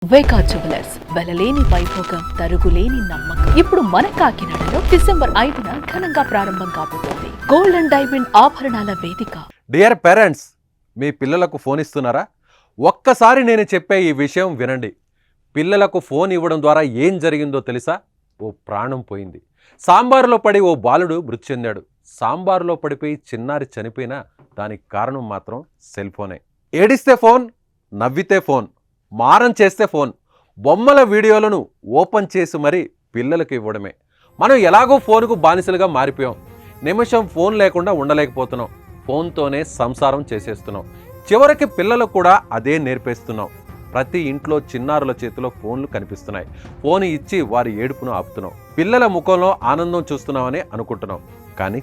వేకా jewellers వెలలేని Vaibhogam తరుగులేని నమ్మకం. ఇప్పుడు మన కాకినాడలో డిసెంబర్ 5న ఘనంగా ప్రారంభం కాబోతోంది గోల్డ్ అండ్ డైమండ్ ఆభరణాల వేదిక. డియర్ పేరెంట్స్, మీ పిల్లలకు ఫోన్ ఇస్తున్నారా? ఒక్కసారి నేను చెప్పే ఈ విషయం వినండి. పిల్లలకు ఫోన్ ఇవ్వడం ద్వారా ఏం జరిగిందో తెలుసా? ఓ ప్రాణం పోయింది. సాంబారులో పడి ఓ బాలుడు మృతి చెందాడు. సాంబారులో పడిపోయి చిన్నారి చనిపోయినా దానికి కారణం మాత్రం సెల్ ఫోనే. ఏడిస్తే ఫోన్, నవ్వితే ఫోన్, మారం చేస్తే ఫోన్, బొమ్మల వీడియోలను ఓపెన్ చేసి మరీ పిల్లలకు ఇవ్వడమే. మనం ఎలాగో ఫోన్కు బానిసలుగా మారిపోయాం. నిమిషం ఫోన్ లేకుండా ఉండలేకపోతున్నాం. ఫోన్తోనే సంసారం చేసేస్తున్నాం. చివరికి పిల్లలకు కూడా అదే నేర్పేస్తున్నాం. ప్రతి ఇంట్లో చిన్నారుల చేతిలో ఫోన్లు కనిపిస్తున్నాయి. ఫోన్ ఇచ్చి వారి ఏడుపును ఆపుతున్నాం. పిల్లల ముఖంలో ఆనందం చూస్తున్నామని అనుకుంటున్నాం. కానీ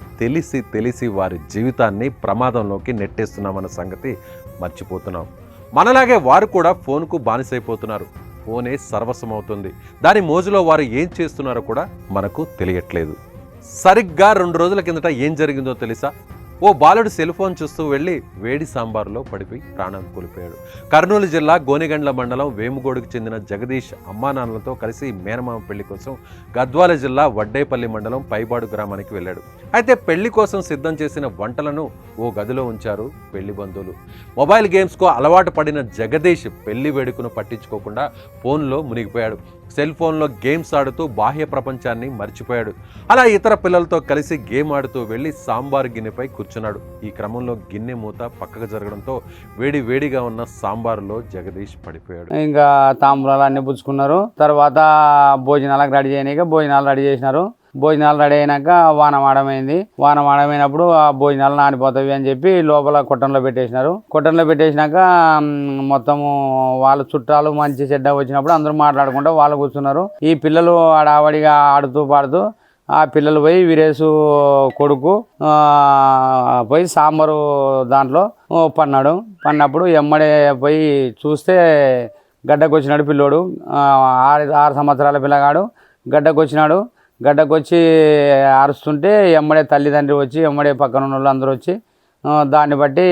తెలిసి వారి జీవితాన్ని ప్రమాదంలోకి నెట్టేస్తున్నామన్న సంగతి మర్చిపోతున్నాం. మనలాగే వారు కూడా ఫోన్కు బానిసైపోతున్నారు. ఫోనే సర్వస్వమవుతుంది. దాని మోజులో వారు ఏం చేస్తున్నారో కూడా మనకు తెలియట్లేదు. సరిగ్గా 2 రోజుల కిందట ఏం జరిగిందో తెలుసా? ఓ బాలుడు సెల్ ఫోన్ చూస్తూ వెళ్ళి వేడి సాంబారులో పడిపోయి ప్రాణం కోల్పోయాడు. కర్నూలు జిల్లా గోనెగండ్ల మండలం వేముగోడుకు చెందిన జగదీష్ అమ్మానాన్నలతో కలిసి మేనమామ పెళ్లి కోసం గద్వాల జిల్లా వడ్డేపల్లి మండలం పైబాడు గ్రామానికి వెళ్ళాడు. అయితే పెళ్లి కోసం సిద్ధం చేసిన వంటలను ఓ గదిలో ఉంచారు పెళ్లి బంధువులు. మొబైల్ గేమ్స్కు అలవాటు పడిన జగదీష్ పెళ్లి వేడుకను పట్టించుకోకుండా ఫోన్లో మునిగిపోయాడు. సెల్ ఫోన్లో గేమ్స్ ఆడుతూ బాహ్య ప్రపంచాన్ని మర్చిపోయాడు. అలా ఇతర పిల్లలతో కలిసి గేమ్ ఆడుతూ వెళ్ళి సాంబారు గిన్నెపై కూర్చున్నాడు. ఈ క్రమంలో గిన్నె మూత పక్కకు జరగడంతో వేడిగా ఉన్న సాంబారులో జగదీష్ పడిపోయాడు. ఇంకా తాంబూలాలు అన్ని పుచ్చుకున్నారు. తర్వాత భోజనాలకు రెడీ చేయడానికి భోజనాలు రెడీ చేసినారు. భోజనాలు రెడీ అయినాక వాన మాడమైంది. వాన మాడమైనప్పుడు ఆ భోజనాలు నానిపోతాయి అని చెప్పి లోపల కొట్టంలో పెట్టేసినారు. కొట్టంలో పెట్టేసినాక మొత్తము వాళ్ళ చుట్టాలు మంచి చెడ్డ వచ్చినప్పుడు అందరూ మాట్లాడుకుంటూ వాళ్ళు కూర్చున్నారు. ఈ పిల్లలు ఆడావడిగా ఆడుతూ పాడుతూ ఆ పిల్లలు పోయి వీరేసు కొడుకు పోయి సాంబారు దాంట్లో పన్నప్పుడు ఎమ్మడే పోయి చూస్తే గడ్డకు వచ్చినాడు పిల్లోడు. 6 సంవత్సరాల పిల్లగాడు గడ్డకు వచ్చినాడు. గడ్డకు వచ్చి అరుస్తుంటే ఎమ్మడే తల్లిదండ్రి వచ్చి ఎమ్మడే పక్కన ఉన్న వాళ్ళు అందరూ వచ్చి దాన్ని బట్టి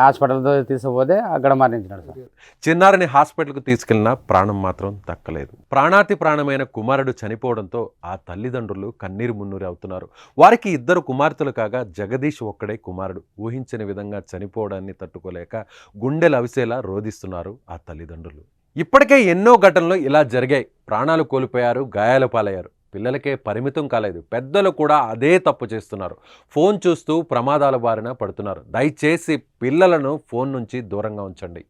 హాస్పిటల్తో తీసుకుపోతే అక్కడ మరణించినాడు సార్. చిన్నారిని హాస్పిటల్కు తీసుకెళ్లినా ప్రాణం మాత్రం దక్కలేదు. ప్రాణాతి ప్రాణమైన కుమారుడు చనిపోవడంతో ఆ తల్లిదండ్రులు కన్నీరు మున్నూరి అవుతున్నారు. వారికి 2 కుమార్తెలు కాగా జగదీష్ ఒక్కడే కుమారుడు. ఊహించిన విధంగా చనిపోవడాన్ని తట్టుకోలేక గుండెలు అవిసేలా రోధిస్తున్నారు ఆ తల్లిదండ్రులు. ఇప్పటికే ఎన్నో ఘటనలు ఇలా జరిగాయి. ప్రాణాలు కోల్పోయారు, గాయాల పాలయ్యారు. పిల్లలకే పరిమితం కాలేదు, పెద్దలు కూడా అదే తప్పు చేస్తున్నారు. ఫోన్ చూస్తూ ప్రమాదాల బారిన పడుతున్నారు. దయచేసి పిల్లలను ఫోన్ నుంచి దూరంగా ఉంచండి.